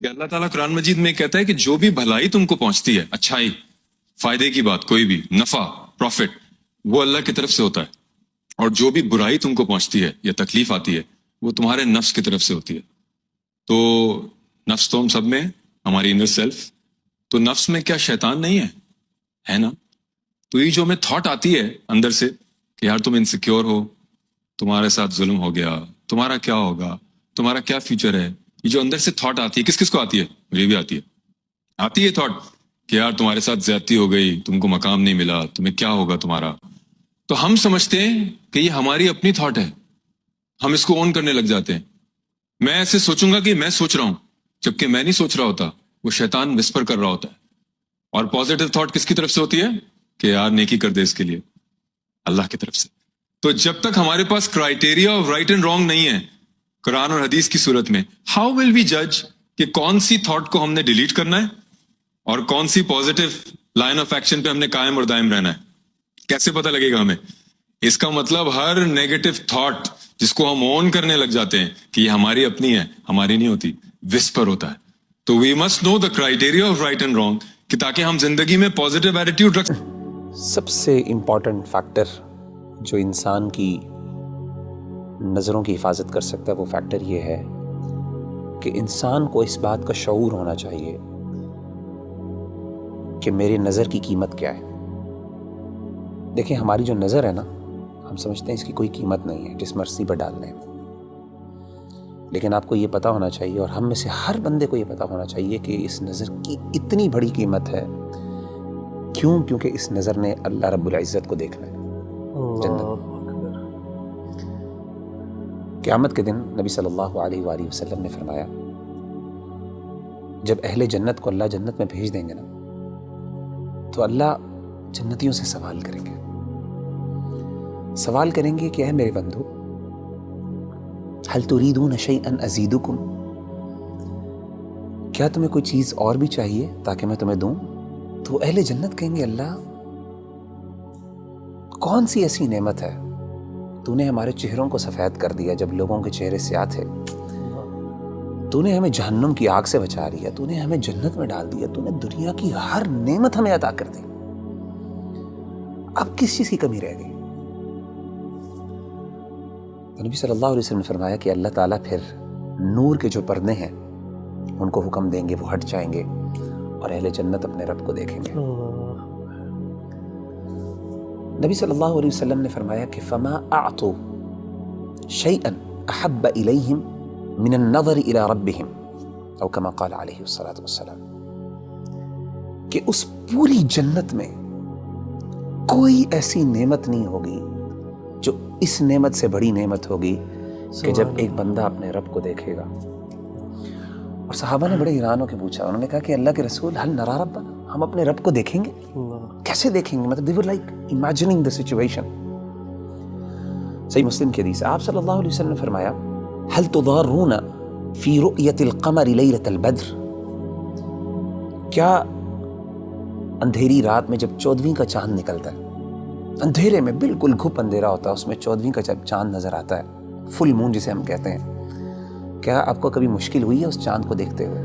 کہ اللہ تعالیٰ قرآن مجید میں کہتا ہے کہ جو بھی بھلائی تم کو پہنچتی ہے، اچھائی، فائدے کی بات، کوئی بھی نفع، پروفٹ، وہ اللہ کی طرف سے ہوتا ہے، اور جو بھی برائی تم کو پہنچتی ہے یا تکلیف آتی ہے وہ تمہارے نفس کی طرف سے ہوتی ہے۔ تو نفس تو ہم سب میں، ہماری انر سیلف، تو نفس میں کیا شیطان نہیں ہے نا؟ تو یہ جو ہمیں تھاٹ آتی ہے اندر سے کہ یار تم انسیکیور ہو، تمہارے ساتھ ظلم ہو گیا، تمہارا کیا ہوگا، تمہارا کیا فیوچر ہے، یہ جو اندر سے تھاٹ آتی ہے، کس کس کو آتی ہے؟ مجھے بھی آتی ہے تھاٹ کہ یار تمہارے ساتھ زیادتی ہو گئی، تم کو مقام نہیں ملا، تمہیں کیا ہوگا تمہارا۔ تو ہم سمجھتے ہیں کہ یہ ہماری اپنی تھاٹ ہے، ہم اس کو اون کرنے لگ جاتے ہیں۔ میں ایسے سوچوں گا کہ میں سوچ رہا ہوں، جبکہ میں نہیں سوچ رہا ہوتا، وہ شیطان وسپر کر رہا ہوتا ہے۔ اور پازیٹیو تھاٹ کس کی طرف سے ہوتی ہے؟ کہ یار نیکی کر دے اس کے لیے، اللہ کی طرف سے۔ تو جب تک ہمارے پاس criteria of right and wrong نہیں ہے قرآن اور حدیث کی صورت میں، ہاؤ ول وی جج کہ کون سی تھاٹ کو ہم نے ڈیلیٹ کرنا ہے اور کون سی پازیٹیو لائن آف ایکشن پہ ہم نے قائم اور دائم رہنا ہے؟ کیسے پتہ لگے گا ہمیں؟ اس کا مطلب ہر نیگیٹو تھاٹ جس کو ہم اون کرنے لگ جاتے ہیں کہ یہ ہماری اپنی ہے، ہماری نہیں ہوتی، وسپر ہوتا ہے۔ تو we must know the criteria of right and wrong, کہ تاکہ ہم زندگی میں پازیٹیو ایٹیٹیوڈ رکھ۔ سب سے امپورٹنٹ فیکٹر جو انسان کی نظروں کی حفاظت کر سکتا ہے، وہ فیکٹر یہ ہے کہ انسان کو اس بات کا شعور ہونا چاہیے کہ میری نظر کی قیمت کیا ہے۔ دیکھیں، ہماری جو نظر ہے نا، ہم سمجھتے ہیں اس کی کوئی قیمت نہیں ہے، جس مرضی پر ڈال لیں، لیکن آپ کو یہ پتہ ہونا چاہیے، اور ہم میں سے ہر بندے کو یہ پتہ ہونا چاہیے کہ اس نظر کی اتنی بڑی قیمت ہے۔ کیوں؟ کیونکہ اس نظر نے اللہ رب العزت کو دیکھنا ہے جنت۔ قیامت کے دن نبی صلی اللہ علیہ وآلہ وسلم نے فرمایا، جب اہل جنت کو اللہ جنت میں بھیج دیں گے نا، تو اللہ جنتیوں سے سوال کریں گے، کہ اے میرے بندو، هل تريدون شيئا ازيدكم، کیا تمہیں کوئی چیز اور بھی چاہیے تاکہ میں تمہیں دوں؟ تو اہل جنت کہیں گے، اللہ کون سی ایسی نعمت ہے، تو نے ہمارے چہروں کو سفید کر دیا جب لوگوں کے چہرے سیاہ تھے، تو نے ہمیں جہنم کی آگ سے بچا لیا، تو نے ہمیں جنت میں ڈال دیا، تو نے دنیا کی ہر نعمت ہمیں عطا کر دی، اب کس چیز کی کمی رہ گئی؟ تو نبی صلی اللہ علیہ وسلم نے فرمایا کہ اللہ تعالیٰ پھر نور کے جو پردے ہیں ان کو حکم دیں گے، وہ ہٹ جائیں گے، اور اہل جنت اپنے رب کو دیکھیں گے۔ نبی صلی اللہ علیہ وسلم نے فرمایا کہ فما اعطوا شيئا احب الیہم من النظر الى ربهم، او کما قال علیہ الصلاۃ والسلام، کہ اس پوری جنت میں کوئی ایسی نعمت نہیں ہوگی جو اس نعمت سے بڑی نعمت ہوگی کہ جب ایک بندہ اپنے رب کو دیکھے گا۔ اور صحابہ نے بڑے حیران ہو کے پوچھا، انہوں نے کہا کہ اللہ کے رسول، هل نرى ربنا، ہم اپنے رب کو دیکھیں گے؟ کیسے دیکھیں گے؟ مطلب they were like imagining the situation۔ صحیح مسلم کی حدیث ہے، آپ صلی اللہ علیہ وسلم نے فرمایا، هل تضارون في رؤية القمر ليلة البدر، کیا اندھیری رات میں جب 14ویں کا چاند نکلتا ہے، اندھیرے میں بالکل گھپ اندھیرا ہوتا ہے، اس میں 14ویں کا جب چاند نظر آتا ہے، فل مون جسے ہم کہتے ہیں، کیا آپ کو کبھی مشکل ہوئی ہے اس چاند کو دیکھتے ہوئے؟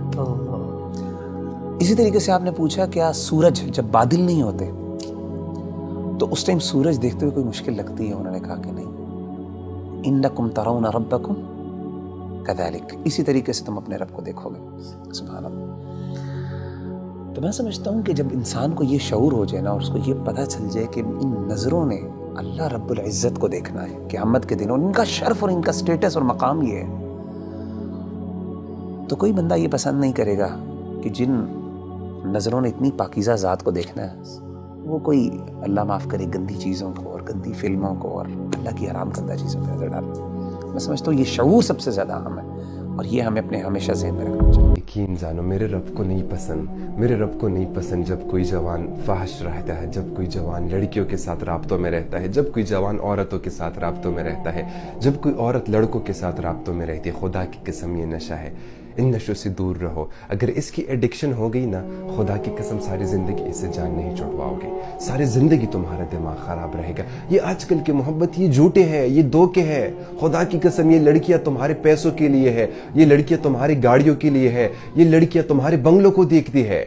اسی طریقے سے آپ نے پوچھا کیا سورج جب بادل نہیں ہوتے تو اس ٹائم سورج دیکھتے ہوئے کوئی مشکل لگتی ہے؟ انہوں نے کہا کہ نہیں، انکم ترون ربکم کذالک، اسی طریقے سے تم اپنے رب کو دیکھو گے۔ سبحان اللہ۔ تو میں سمجھتا ہوں کہ جب انسان کو یہ شعور ہو جائے نا، اور اس کو یہ پتہ چل جائے کہ ان نظروں نے اللہ رب العزت کو دیکھنا ہے قیامت کے دن، اور ان کا شرف اور ان کا سٹیٹس اور مقام یہ ہے، تو کوئی بندہ یہ پسند نہیں کرے گا کہ جن نظروں نے اتنی پاکیزہ ذات کو دیکھنا ہے، وہ کوئی اللہ معاف کرے گندی چیزوں کو اور گندی فلموں کو اور اللہ کی حرام کردہ چیزوں پہ نظر ڈالے۔ میں سمجھتا ہوں یہ شعور سب سے زیادہ اہم ہے، اور یہ ہمیں اپنے ہمیشہ ذہن میں رکھنا چاہیے۔ یقین جانو، میرے رب کو نہیں پسند، میرے رب کو نہیں پسند جب کوئی جوان فحش رہتا ہے، جب کوئی جوان لڑکیوں کے ساتھ رابطوں میں رہتا ہے، جب کوئی جوان عورتوں کے ساتھ رابطوں میں رہتا ہے، جب کوئی عورت لڑکوں کے ساتھ رابطوں میں رہتی ہے۔ خدا کی قسم یہ نشہ ہے۔ ان نشوں سے دور رہو. اگر اس کی ایڈکشن ہو گئی نا، خدا کی قسم ساری زندگی اس سے جان نہیں چھڑواؤ گے، ساری زندگی تمہارا دماغ خراب رہے گا. یہ آج کل کے محبت یہ جھوٹے ہیں، یہ دھوکے ہیں. خدا کی قسم یہ لڑکیاں تمہارے پیسوں کے لیے ہے، یہ لڑکیاں تمہاری گاڑیوں کے لیے ہے، یہ لڑکیاں تمہارے بنگلوں کو دیکھتی ہے.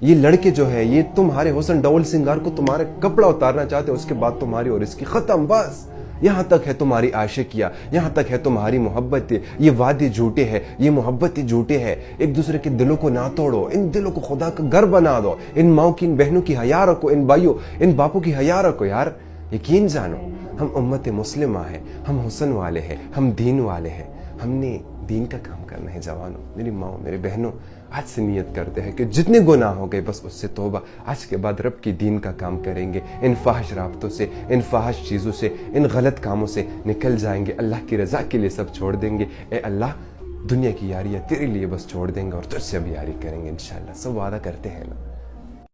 یہ لڑکے جو ہے یہ تمہارے حسن ڈول سنگار کو تمہارے کپڑا اتارنا چاہتے ہیں، اس کے بعد تمہاری اور اس کی ختم. بس یہاں تک ہے تمہاری عاشقیاں، یہاں تک ہے تمہاری محبت. یہ وعدے جھوٹے ہیں، یہ محبت جھوٹے ہیں. ایک دوسرے کے دلوں کو نہ توڑو، ان دلوں کو خدا کا گھر بنا دو. ان ماؤں کی، ان بہنوں کی حیا رکھو، ان بھائیوں ان باپوں کی حیا رکھو. یار یقین جانو ہم امت مسلمہ ہیں، ہم حسن والے ہیں، ہم دین والے ہیں. ہم نے دین کا کام کرنا ہے. جوانوں، میری ماں، میرے بہنوں، آج سے نیت کرتے ہیں کہ جتنے گناہ ہو گئے بس اس سے توبہ. آج کے بعد رب کی دین کا کام کریں گے، ان فاحش رابطوں سے، ان فاحش چیزوں سے، ان غلط کاموں سے نکل جائیں گے. اللہ کی رضا کے لیے سب چھوڑ دیں گے. اے اللہ دنیا کی یاریاں تیرے لیے بس چھوڑ دیں گے اور تجھ سے اب یاری کریں گے انشاءاللہ. سب وعدہ کرتے ہیں نا.